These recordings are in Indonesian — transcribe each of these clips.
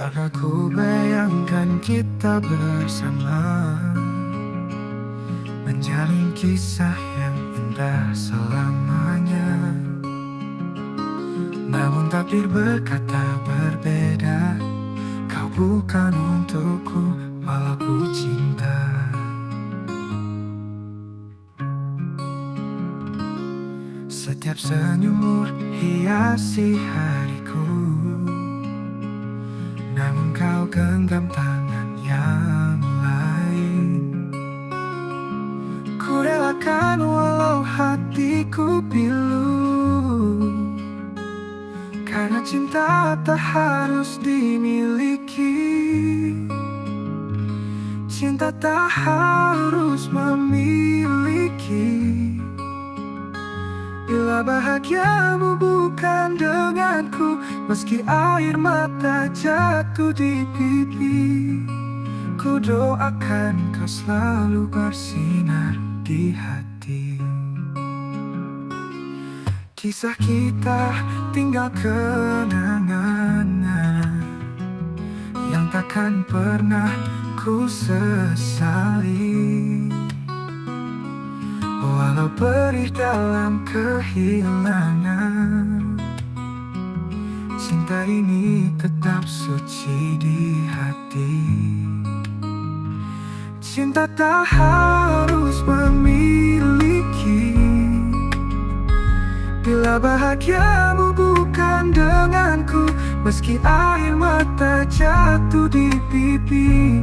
Saat ku bayangkan kita bersama, menjalin kisah yang indah selamanya. Namun takdir berkata berbeda. Kau bukan untukku, walau ku cinta. Setiap senyummu hiasi hariku, namun kau genggam tangan yang lain. Ku relakan walau hatiku pilu, karena cinta tak harus dimiliki. Cinta tak harus memiliki. Bila bahagiamu bukan denganku, meski air mata jatuh di pipi, ku doakan kau selalu bersinar di hati. Kisah kita tinggal kenangan yang takkan pernah ku sesali. Walau perih dalam kehilangan, cinta ini tetap suci di hati. Cinta tak harus memiliki. Bila bahagiamu bukan denganku, meski air mata jatuh di pipi,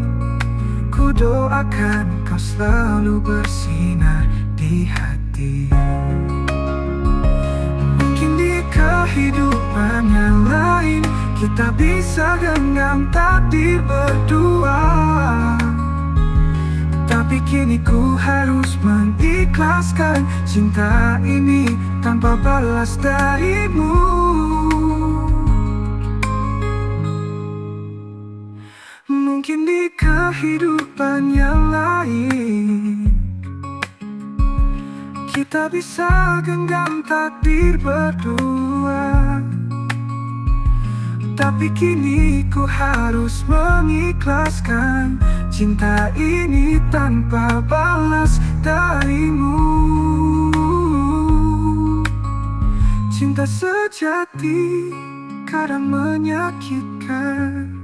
ku doakan kau selalu bersinar di hati. Mungkin di kehidupan yang lain kita bisa genggam takdir berdua, tapi kini ku harus mengikhlaskan cinta ini tanpa balas darimu. Mungkin di kehidupan yang lain kita bisa genggam takdir berdua, tapi kini ku harus mengikhlaskan cinta ini tanpa balas darimu. Cinta sejati kadang menyakitkan,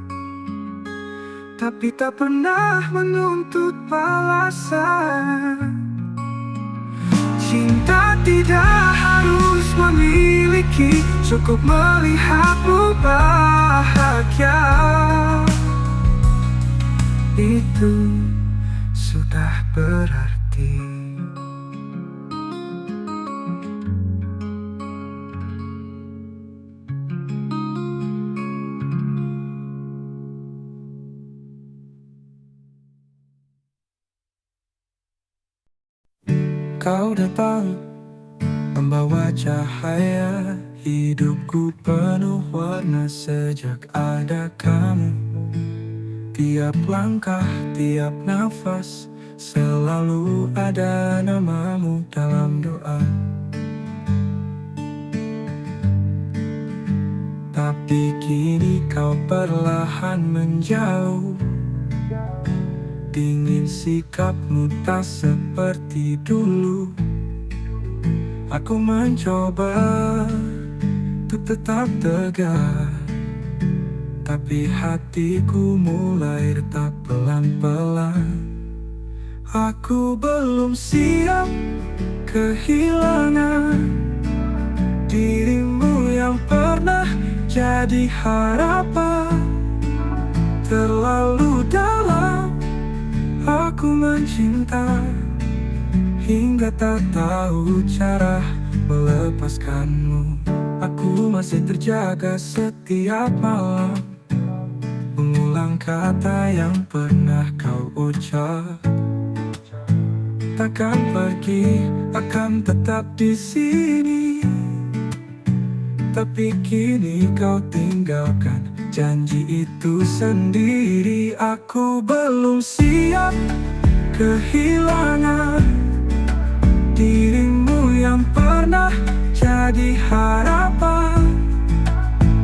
tapi tak pernah menuntut balasan. Cinta tidak harus memiliki, cukup melihatmu bahagia. Itu sudah berarti. Kau datang membawa cahaya, hidupku penuh warna sejak ada kamu. Tiap langkah, tiap nafas, selalu ada namamu dalam doa. Tapi kini kau perlahan menjauh, dingin sikapmu tak seperti dulu. Aku mencoba untuk tetap tegar, tapi hatiku mulai retak pelan-pelan. Aku belum siap kehilangan dirimu yang pernah jadi harapan. Terlalu dalam aku mencinta, hingga tak tahu cara melepaskanmu. Aku masih terjaga setiap malam, mengulang kata yang pernah kau ucap. Takkan pergi, akan tetap di sini. Tapi kini kau tinggalkan janji itu sendiri. Aku belum siap kehilangan dirimu yang pernah jadi harapan.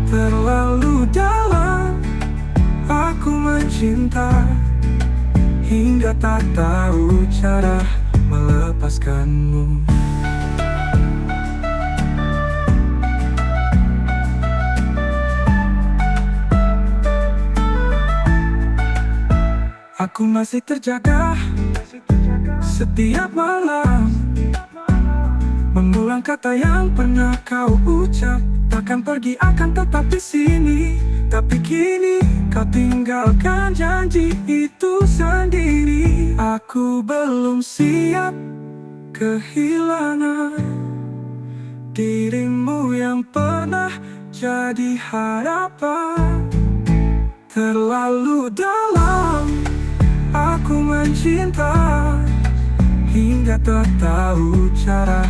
Terlalu dalam cinta hingga tak tahu cara melepaskanmu. Aku masih terjaga setiap malam, mengulang kata yang pernah kau ucap. Takkan pergi, akan tetap di sini. Tapi kini kau tinggalkan janji itu sendiri. Aku belum siap kehilangan dirimu yang pernah jadi harapan. Terlalu dalam aku mencinta hingga tak tahu cara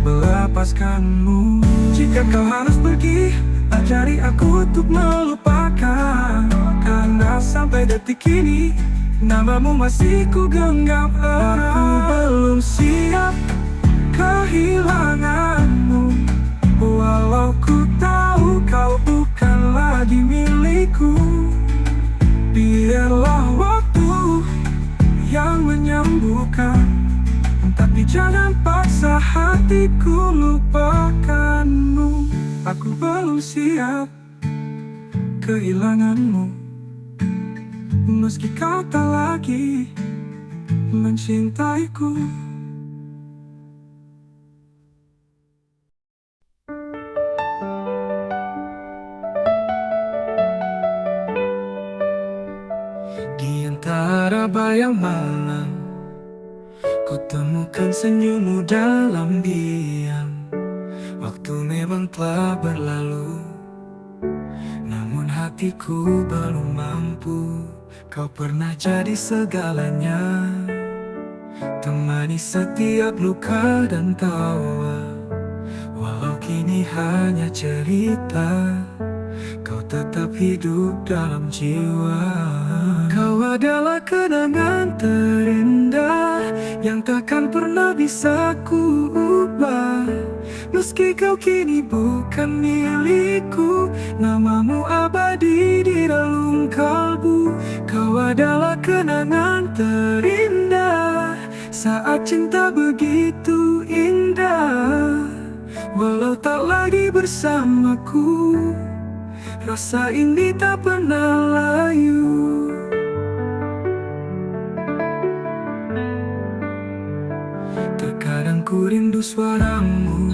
melepaskanmu. Jika kau harus pergi, ajari aku untuk melupakan. Karena sampai detik ini namamu masih ku genggam erat. Aku belum siap kehilanganmu, walau ku tahu kau bukan lagi milikku. Biarlah waktu yang menyembuhkan, tapi jangan paksa hatiku lupakanmu. Aku belum siap kehilanganmu, meski kau tak lagi mencintaiku. Di antara bayang malam, ku temukan senyummu dalam diam. Waktu memang telah berlalu, namun hatiku belum mampu. Kau pernah jadi segalanya, temani setiap luka dan tawa. Walau kini hanya cerita, kau tetap hidup dalam jiwa. Kau adalah kenangan terindah yang takkan pernah bisa ku ubah. Meski kau kini bukan milikku, namamu abadi di relung kalbu. Kau adalah kenangan terindah saat cinta begitu indah. Walau tak lagi bersamaku, rasa ini tak pernah layu. Terkadang ku rindu suaramu,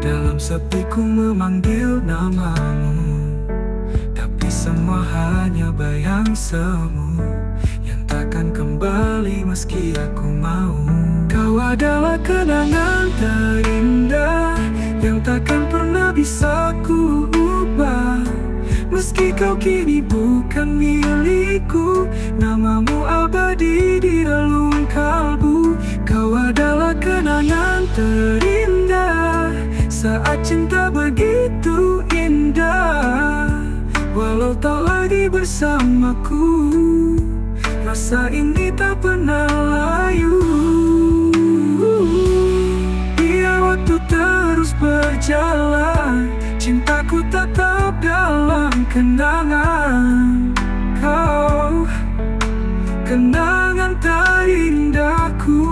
dalam sepiku memanggil namamu. Tapi semua hanya bayang semu yang takkan kembali meski aku mau. Kau adalah kenangan terindah yang takkan pernah bisa ku ubah. Meski kau kini bukan milikku, namamu abadi di relung kalbu. Kau adalah kenangan terindah saat cinta begitu indah. Walau tak lagi bersamaku, rasa ini tak pernah layu. Biar waktu terus berjalan, cintaku tetap dalam kenangan. Kau kenangan terindahku.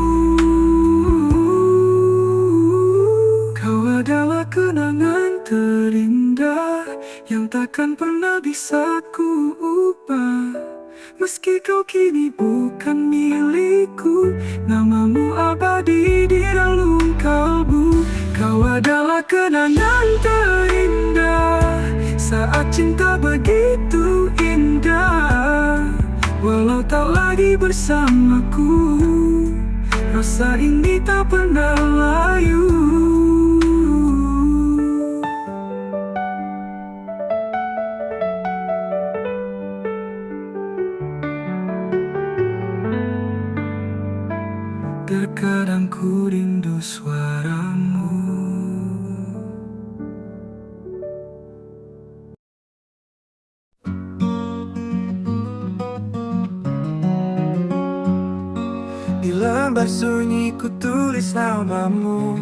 Kau adalah kenangan terindah yang takkan pernah bisa ku ubah. Meski kau kini bukan milikku, namamu abadi di relung kalbu. Kau adalah kenangan terindah saat cinta begitu indah. Walau tak lagi bersamaku, rasa ini tak pernah layu. Terkadang ku rindu suaramu. Di lembar sunyi ku tulis namamu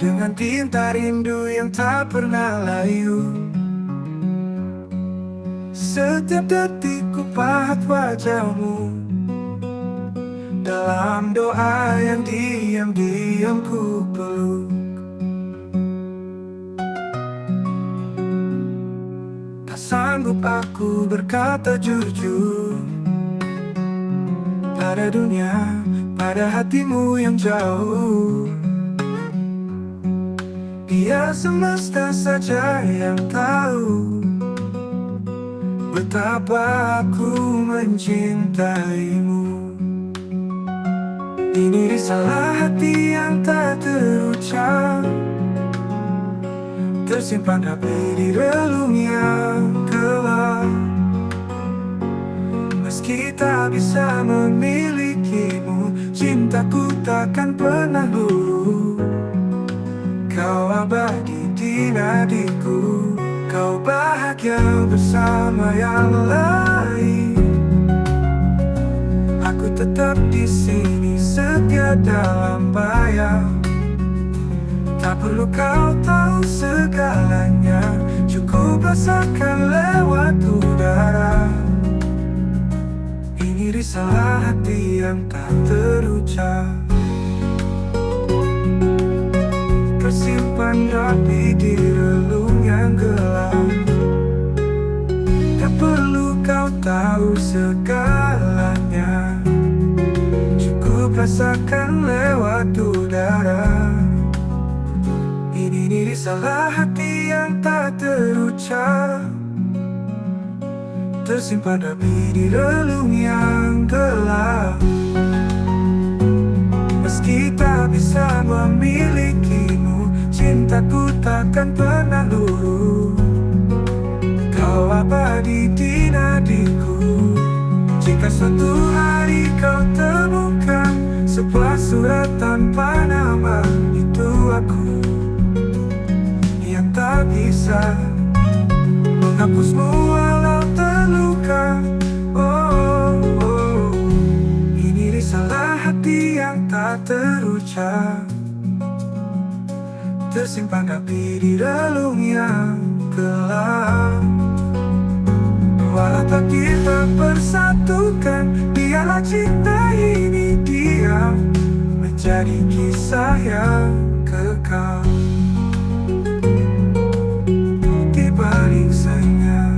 dengan tinta rindu yang tak pernah layu. Setiap detik ku pahat wajahmu dalam doa yang diam-diam ku peluk. Tak sanggup aku berkata jujur pada dunia, pada hatimu yang jauh. Biar semesta saja yang tahu betapa aku mencintaimu. Ini risalah hati yang tak terucap, tersimpan rapi di relung yang gelap. Meski tak bisa memilikimu, cintaku takkan pernah luluh. Kau abadi di nadiku, kau bahagia bersama yang lain. Aku tetap di sini setia dalam bayang. Tak perlu kau tahu segalanya, cukup rasakan lewat udara. Ini risalah hati yang tak terucap, tersimpan rapi di relung yang gelap. Tak perlu kau tahu segalanya, cukup rasakan lewat udara. Ini risalah hati yang tak terucap, tersimpan rapi di relung yang gelap. Meski tak bisa memilikimu, cintaku takkan pernah luruh. Kau abadi di nadiku. Jika suatu hari kau temukan sebuah surat tanpa nama, itu aku yang tak bisa menghapusmu walau terluka. Oh, oh. Ini risalah hati yang tak terucap, tersimpan rapi di relung yang gelap. Walau takdir tak persatukan, biarlah cinta ini diam menjadi kisah yang kekal di balik senyap.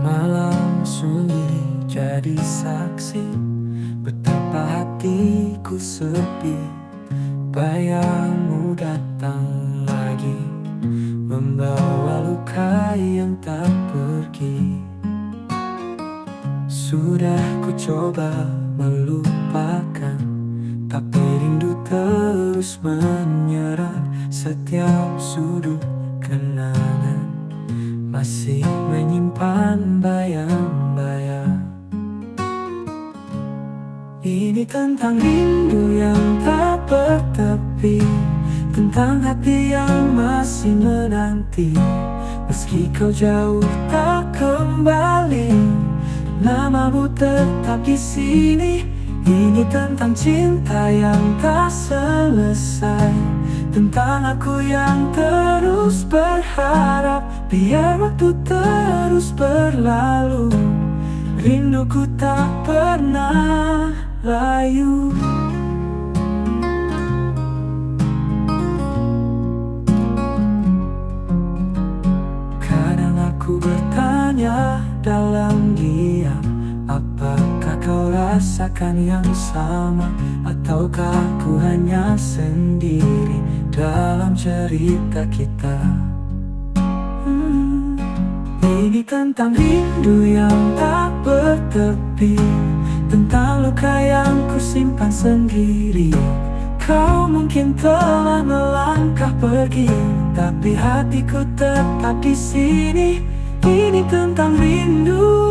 Malam sunyi jadi saksi betapa hatiku sepi. Bayangmu datang lagi, membawa luka yang tak pergi. Sudah ku coba melupakan, tapi rindu terus menyerang. Setiap sudut kenangan masih menyimpan bayang-bayang. Ini tentang rindu yang tak bertepi, tentang hati yang masih menanti. Meski kau jauh tak kembali, namamu tetap di sini. Ini tentang cinta yang tak selesai, tentang aku yang terus berharap. Biar waktu terus berlalu, rinduku tak pernah layu. Kadang aku bertanya dalam diam, apakah kau rasakan yang sama? Ataukah aku hanya sendiri dalam cerita kita? Ini tentang rindu yang tak bertepi, tentang luka yang ku simpan sendiri. Kau mungkin telah melangkah pergi, tapi hatiku tetap di sini. Ini tentang rindu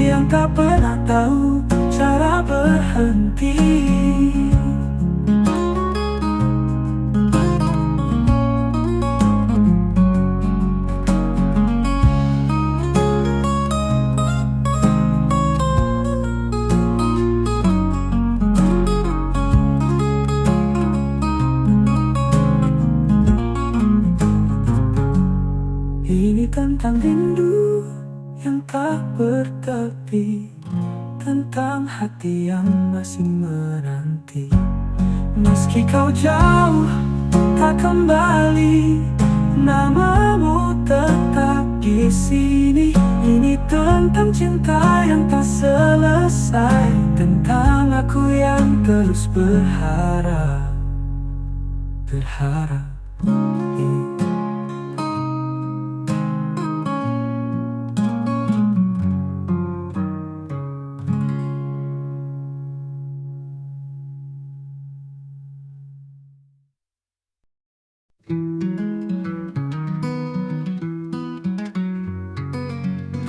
yang tak pernah tahu cara berhenti. Ini tentang rindu yang tak bertepi, tentang hati yang masih menanti. Meski kau jauh tak kembali, namamu tetap di sini. Ini tentang cinta yang tak selesai, tentang aku yang terus berharap.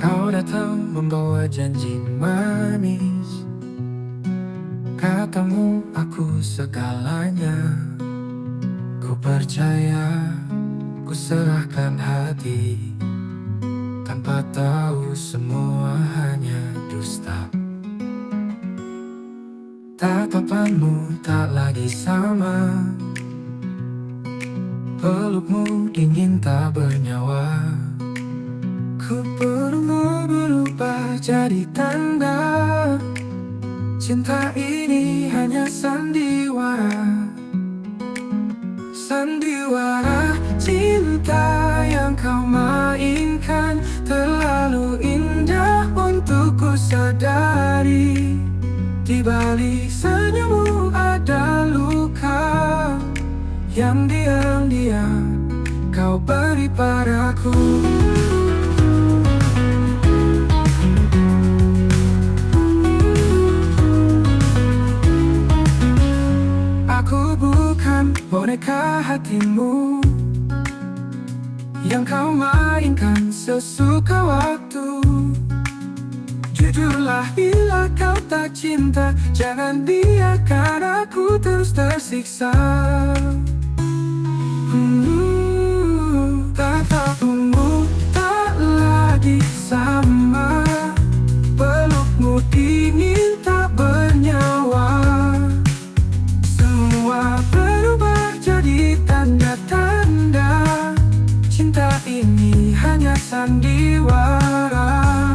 Kau datang membawa janji manis, katamu aku segalanya. Ku percaya, ku serahkan hati, tanpa tahu semua hanya dusta. Tatapanmu tak lagi sama, pelukmu dingin tak bernyawa. Ku perlu berubah jadi tanda, cinta ini hanya sandiwara. Sandiwara cinta yang kau mainkan, terlalu indah untuk ku sadari. Di balik senyummu ada luka yang diam-diam kau beri padaku. Aku bukan boneka hatimu yang kau mainkan sesuka waktu. Jujurlah bila kau tak cinta, jangan biarkan aku terus tersiksa. Tatapmu tak lagi sama, pelukmu dingin tak bernyawa. Semua berubah jadi tanda-tanda, cinta ini hanya sandiwara.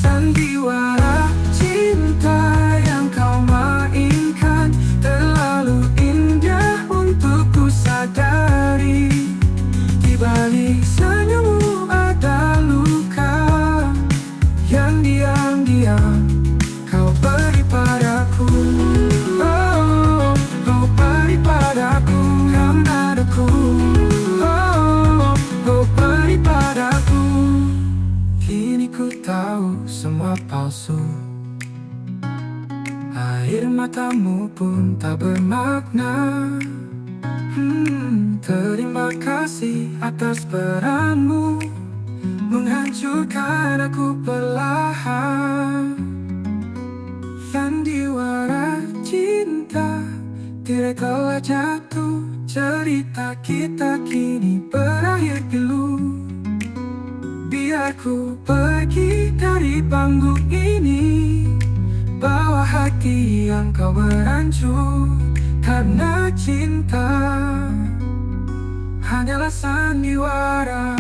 Sandiwara cinta yang kau mainkan, terlalu indah untuk ku sadari. Di balik senyummu ada luka yang diam-diam kau beri padaku. Oh, kau beri padaku kan nadaku. Oh, kau beri padaku. Kini ku tahu semua palsu, air matamu pun tak bermakna. Terima kasih atas peranmu, menghancurkan aku perlahan. Sandiwara cinta, tirai telah jatuh, cerita kita kini berakhir pilu. Biar ku pergi dari panggung ini, bawa hati yang kau berancur. Karena cinta hanyalah sandiwara.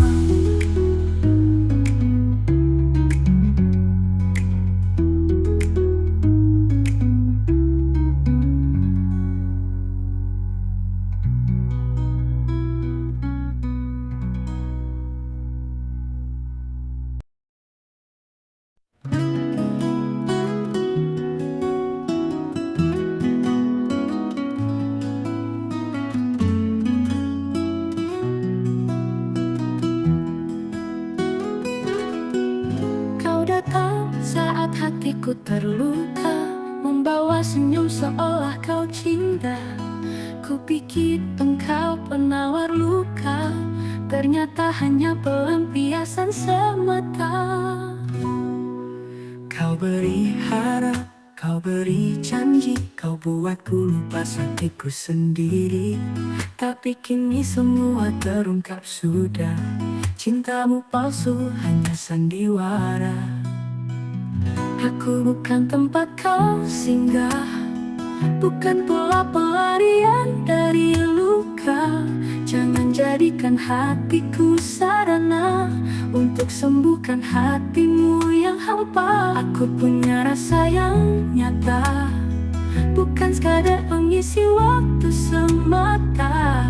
Hatiku terluka, membawa senyum seolah kau cinta. Kupikir engkau penawar luka, ternyata hanya pelampiasan semata. Kau beri harap, kau beri janji, kau buatku lupa hatiku sendiri. Tapi kini semua terungkap sudah, cintamu palsu hanya sandiwara. Aku bukan tempat kau singgah, bukan pula pelarian dari luka. Jangan jadikan hatiku sarana untuk sembuhkan hatimu yang hampa. Aku punya rasa yang nyata, bukan sekadar pengisi waktu semata.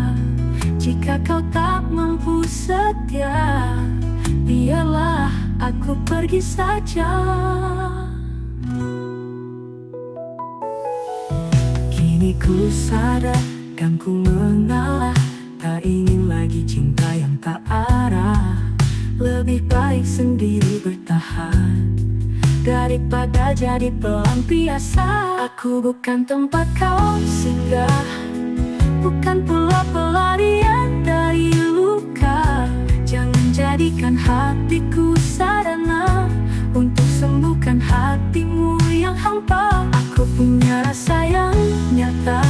Jika kau tak mampu setia, biarlah aku pergi saja. Kini ku sadar dan ku mengalah, tak ingin lagi cinta yang tak arah. Lebih baik sendiri bertahan daripada jadi pelampiasan. Aku bukan tempat kau singgah, bukan pula pelarian dari luka. Jangan jadikan hatiku sarana untuk sembuhkan hatimu yang hampa. Aku punya rasa yang nyata,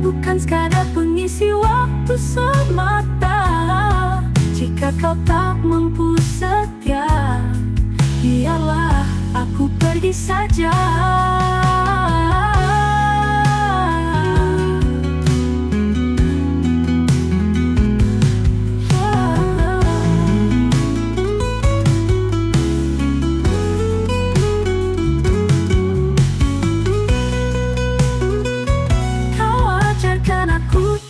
bukan sekadar pengisi waktu semata. Jika kau tak mampu setia, biarlah aku pergi saja.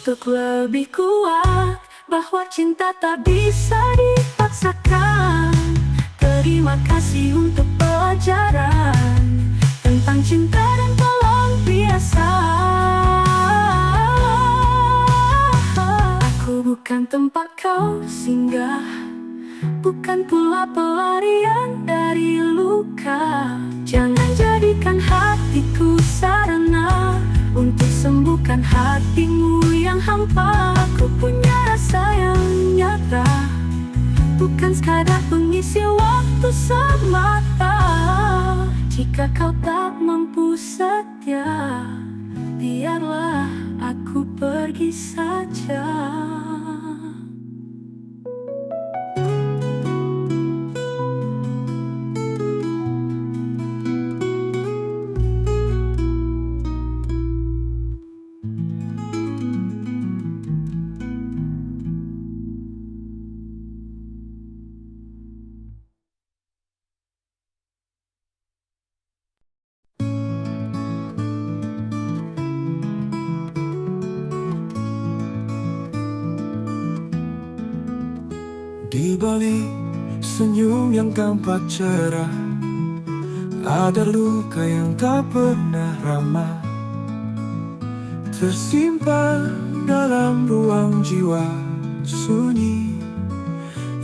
Untuk lebih kuat, bahwa cinta tak bisa dipaksakan. Terima kasih untuk pelajaran tentang cinta dan pelampiasan. Aku bukan tempat kau singgah, bukan pula pelarian dari luka. Jangan jadikan hatiku sarana untuk sembuhkan hatimu yang hampa. Aku punya rasa yang nyata, bukan sekadar pengisi waktu semata. Jika kau tak mampu setia, biarlah aku pergi saja. Di balik senyum yang tampak cerah, ada luka yang tak pernah ramah, tersimpan dalam ruang jiwa sunyi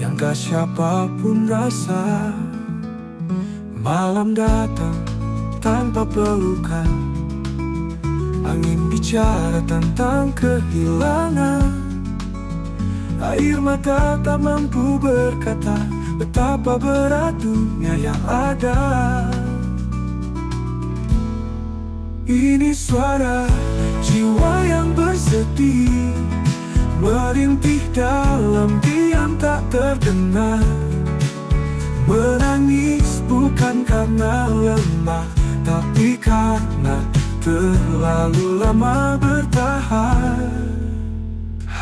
yang gak siapapun rasa. Malam datang tanpa pelukan, angin bicara tentang kehilangan. Air mata tak mampu berkata betapa berat dunia yang ada. Ini suara jiwa yang bersedih, merintih dalam diam tak terdengar. Menangis bukan karena lemah, tapi karena terlalu lama bertahan.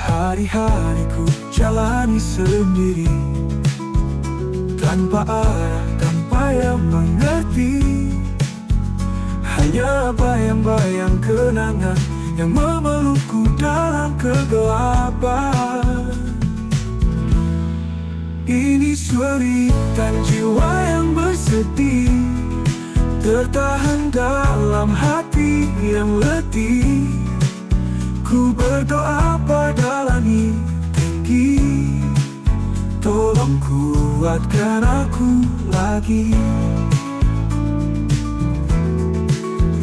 Hari-hariku jalani sendiri, tanpa arah, tanpa yang mengerti. Hanya bayang-bayang kenangan yang memelukku dalam kegelapan. Ini sulitan jiwa yang bersedih, tertahan dalam hati yang letih. Ku berdoa pada langit tinggi, tolong kuatkan aku lagi.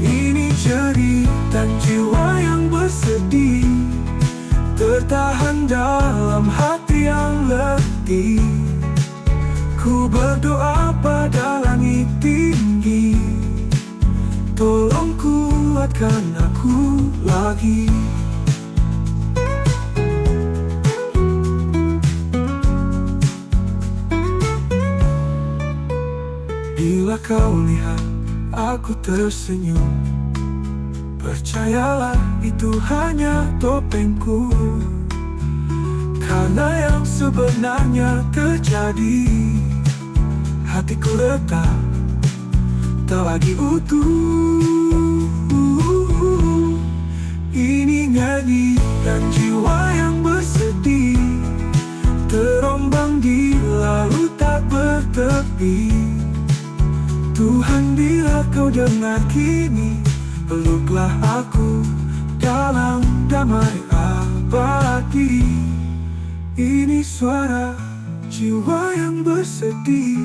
Ini cerita jiwa yang bersedih, tertahan dalam hati yang letih. Ku berdoa pada langit tinggi, tolong kuatkan aku lagi. Bila kau lihat aku tersenyum, percayalah itu hanya topengku. Karena yang sebenarnya terjadi, hatiku retak, tak lagi utuh. Ini nyanyi dan jiwa yang bersedih, terombang di laut tak bertepi. Tuhan, bila kau dengar kini, peluklah aku dalam damai abadi. Ini suara jiwa yang bersedih,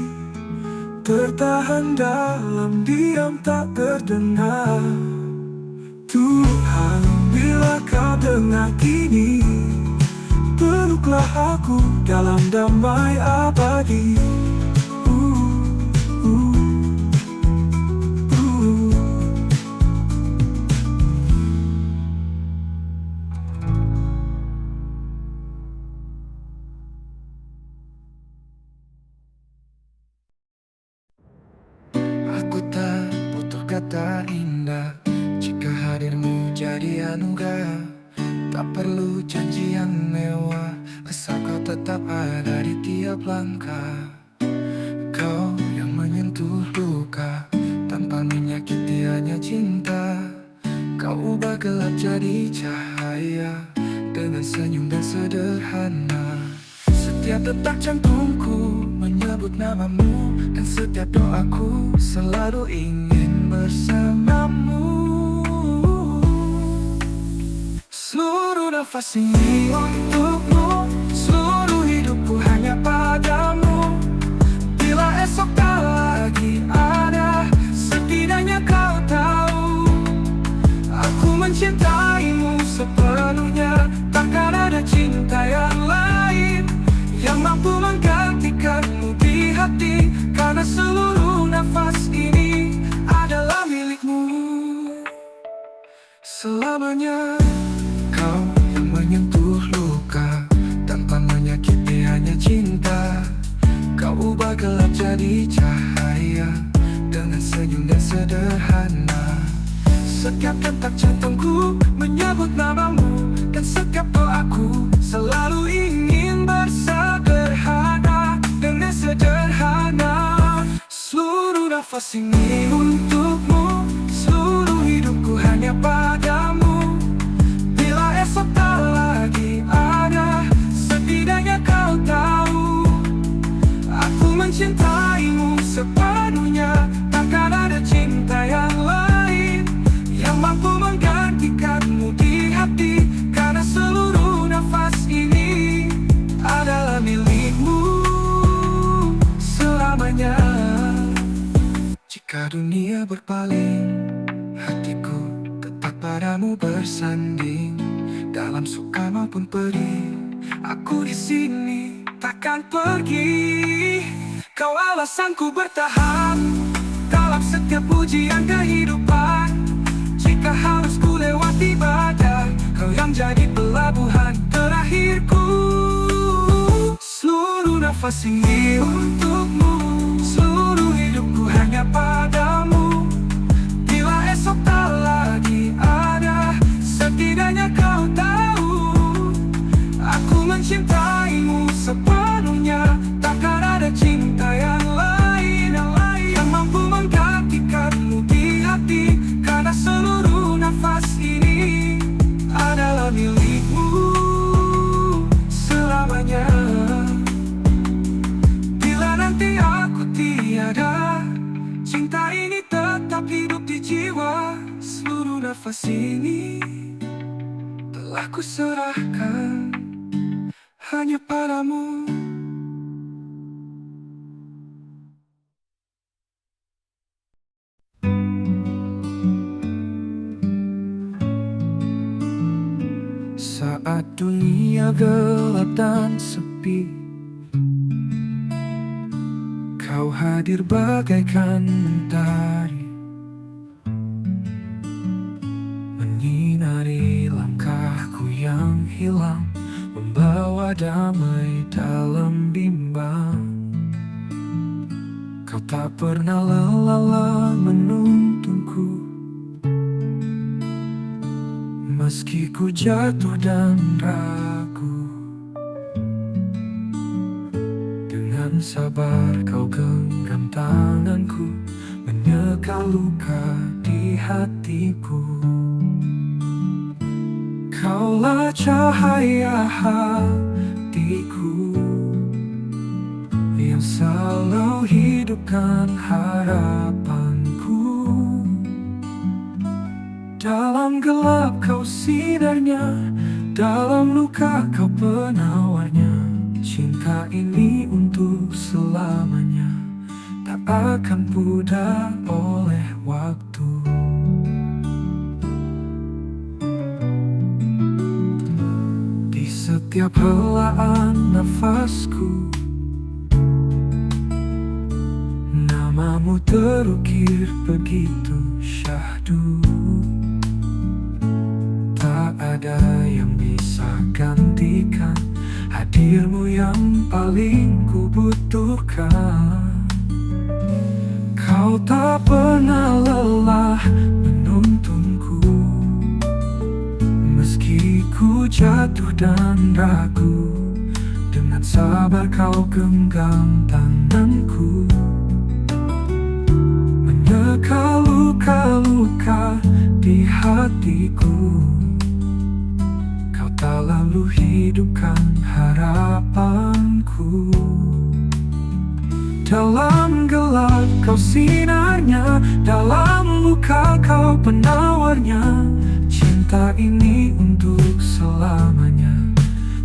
tertahan dalam diam tak terdengar. Tuhan, bila kau dengar kini, peluklah aku dalam damai abadi. Aku tak butuh kata indah jika hadirmu jadi anugerah. Tak perlu janji yang mewah, asal kau tetap ada di tiap langkah. Kau yang menyentuh luka tanpa menyakiti, hanya cinta. Kau ubah gelap jadi cahaya dengan senyum dan sederhana. Setiap detak jantungku menyebut namamu, dan setiap doaku selalu ingin bersamamu. Seluruh nafas ini untukmu, seluruh hidupku hanya padamu. Bila esok tak lagi ada, setidaknya kau tahu aku mencintaimu sepenuhnya. Takkan ada cinta yang lain yang mampu menggantikanmu di hati, karena seluruh nafas ini adalah milikmu selamanya. Kau yang menyentuh luka tanpa menyakiti, hanya cinta. Kau ubah gelap jadi cahaya dengan senyum dan sederhana. Setiap detak jantungku menyebut namamu, dan setiap doaku selalu ingin bersederhana dengan sederhana. Seluruh nafas ini untukmu, seluruh hidupku hanya padamu. Bila esok tak lagi ada, setidaknya kau tahu aku mencintaimu sepenuhnya. Takkan ada cinta yang lain yang mampu menggantikanmu di hati, karena seluruh nafas ini adalah milikmu selamanya. Jika dunia berpaling, hatiku tetap padamu bersanding. Dalam suka maupun pedih, aku di sini takkan pergi. Kau alasanku bertahan dalam setiap ujian kehidupan. Jika harus ku lewati badai, kau yang jadi pelabuhan terakhirku. Seluruh nafas ini untukmu, seluruh hidupku hanya padamu. Bila esok tak lagi ada, setidaknya kau tahu aku mencintaimu sepenuhnya. Takkan ada cinta yang lain yang mampu menggantikanmu di hati, karena seluruh nafas ini adalah milikmu selamanya. Bila nanti aku tiada, cinta ini tetap hidup di jiwa. Seluruh nafas ini telah kuserahkan hanya padamu. Saat dunia gelap dan sepi, kau hadir bagaikan mentari, menyinari langkahku yang hilang, membawa damai dalam bimbang. Kau tak pernah lelah menuntunku, meski ku jatuh dan ragu. Dengan sabar kau genggam tanganku, menyeka luka di hatiku. Kaulah cahaya hatiku yang selalu hidupkan harapanku. Dalam gelap kau sinarnya, dalam luka kau penawarnya. Cinta ini untuk selamanya, tak akan pudar oleh waktu. Di setiap helaan nafasku, namamu terukir begitu syahdu. Tak ada yang bisa gantikan hadirmu yang paling ku butuhkan. Kau tak pernah lelah menuntunku, meski ku jatuh dan ragu. Dengan sabar kau genggam tanganku, menyeka luka-luka di hatiku. Kau tak lalu hidupkan harapanku. Dalam gelap kau sinarnya, dalam luka kau penawarnya. Cinta ini untuk selamanya,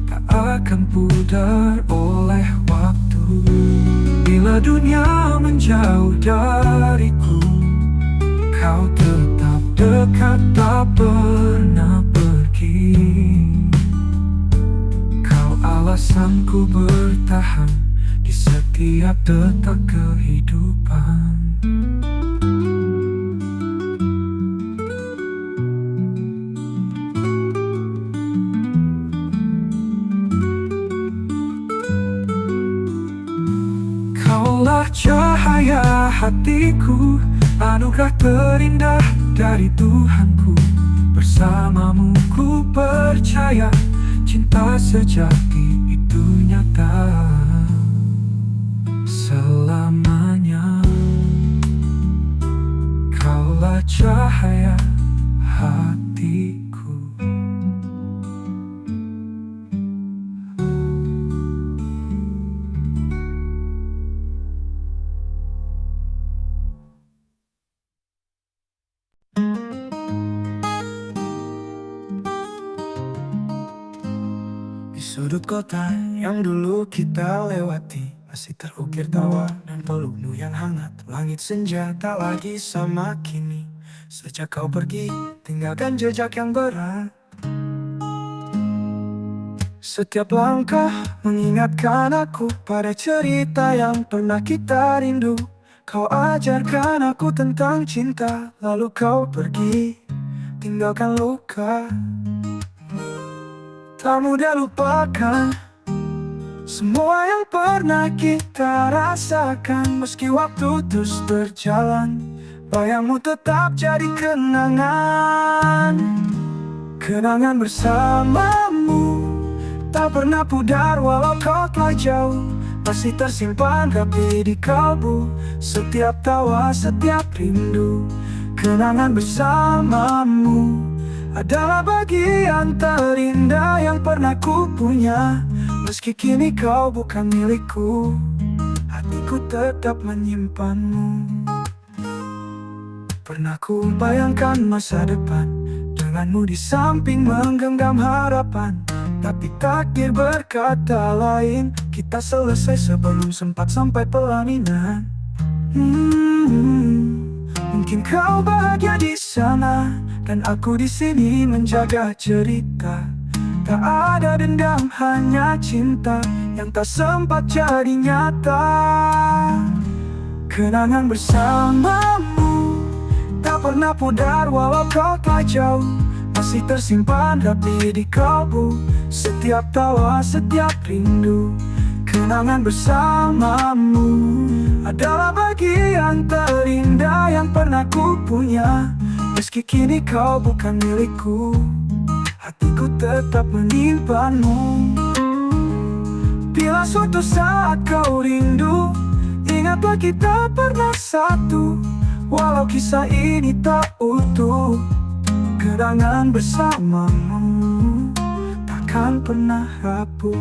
tak akan pudar oleh waktu. Bila dunia menjauh dariku, kau tetap dekat, tak pernah pergi. Kau alasanku bertahan di setiap detak kehidupan. Kaulah cahaya hatiku, anugerah terindah dari Tuhanku. Bersamamu ku percaya, cinta sejati itu nyata selamanya. Kaulah cahaya hatiku. Di sudut kota yang dulu kita lewati, masih terukir tawa dan pelukmu yang hangat. Langit senja tak lagi sama kini. Sejak kau pergi, tinggalkan jejak yang berat. Setiap langkah mengingatkan aku pada cerita yang pernah kita rindu. Kau ajarkan aku tentang cinta, lalu kau pergi, tinggalkan luka. Tak mudah lupakan semua yang pernah kita rasakan. Meski waktu terus berjalan, bayangmu tetap jadi kenangan. Kenangan bersamamu tak pernah pudar walau kau telah jauh. Masih tersimpan rapi di kalbu, setiap tawa, setiap rindu. Kenangan bersamamu adalah bagian terindah yang pernah ku punya. Meski kini kau bukan milikku, hatiku tetap menyimpanmu. Pernah ku bayangkan masa depan denganmu di samping menggenggam harapan. Tapi takdir berkata lain, kita selesai sebelum sempat sampai pelaminan. Mungkin kau bahagia di sana dan aku di sini menjaga cerita. Tak ada dendam, hanya cinta yang tak sempat jadi nyata. Kenangan bersamamu tak pernah pudar walau kau telah jauh. Masih tersimpan rapi di kalbu, setiap tawa, setiap rindu. Kenangan bersamamu adalah bagian terindah yang pernah ku punya. Meski kini kau bukan milikku, hatiku tetap menyimpanmu. Bila suatu saat kau rindu, ingatlah kita pernah satu. Walau kisah ini tak utuh, kenangan bersamamu takkan pernah rapuh.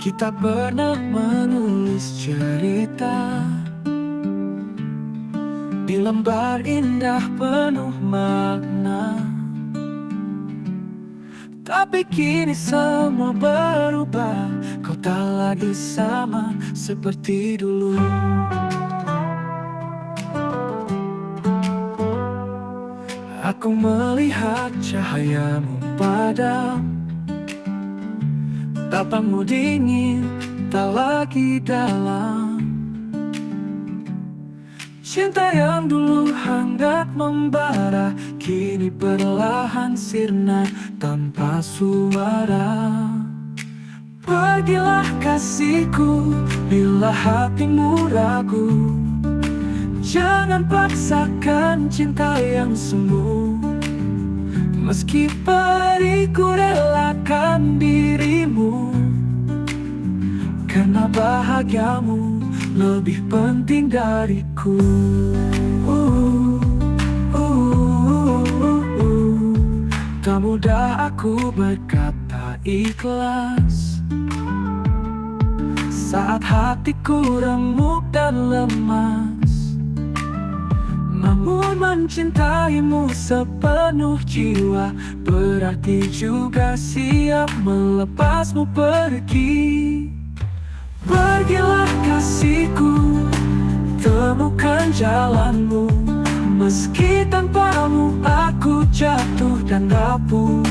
Kita pernah menulis cerita di lembar indah penuh makna. Tapi kini semua berubah, kau tak lagi sama seperti dulu. Aku melihat cahayamu padam, tatapmu dingin, tak lagi dalam. Cinta yang dulu hangat membara, kini perlahan sirna tanpa suara. Pergilah kasihku, bila hatimu ragu. Jangan paksakan cinta yang semu. Meski periku relakan dirimu, karena bahagiamu lebih penting dariku. Tak mudah aku berkata ikhlas saat hatiku remuk dan lemas. Namun mencintaimu sepenuh jiwa berarti juga siap melepasmu pergi. Pergilah kasihku, temukan jalanmu. Meski tanpamu aku jatuh dan rapuh.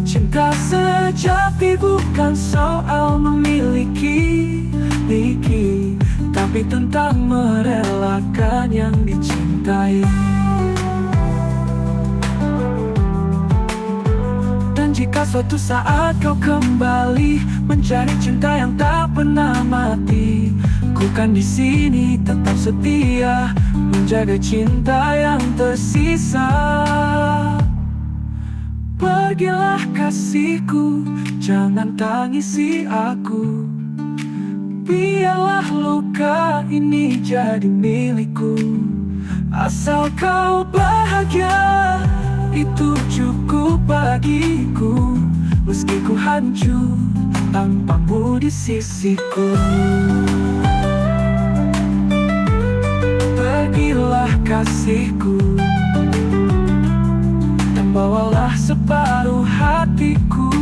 Cinta sejati bukan soal memiliki, tapi tentang merelakan yang dicintai. Dan jika suatu saat kau kembali mencari cinta yang tak pernah mati, ku kan di sini tetap setia menjaga cinta yang tersisa. Pergilah kasihku, jangan tangisi aku. Biarlah luka ini jadi milikku. Asal kau bahagia, itu cukup bagiku. Meski ku hancur tanpamu di sisiku. Pergilah kasihku, dan bawalah separuh hatiku.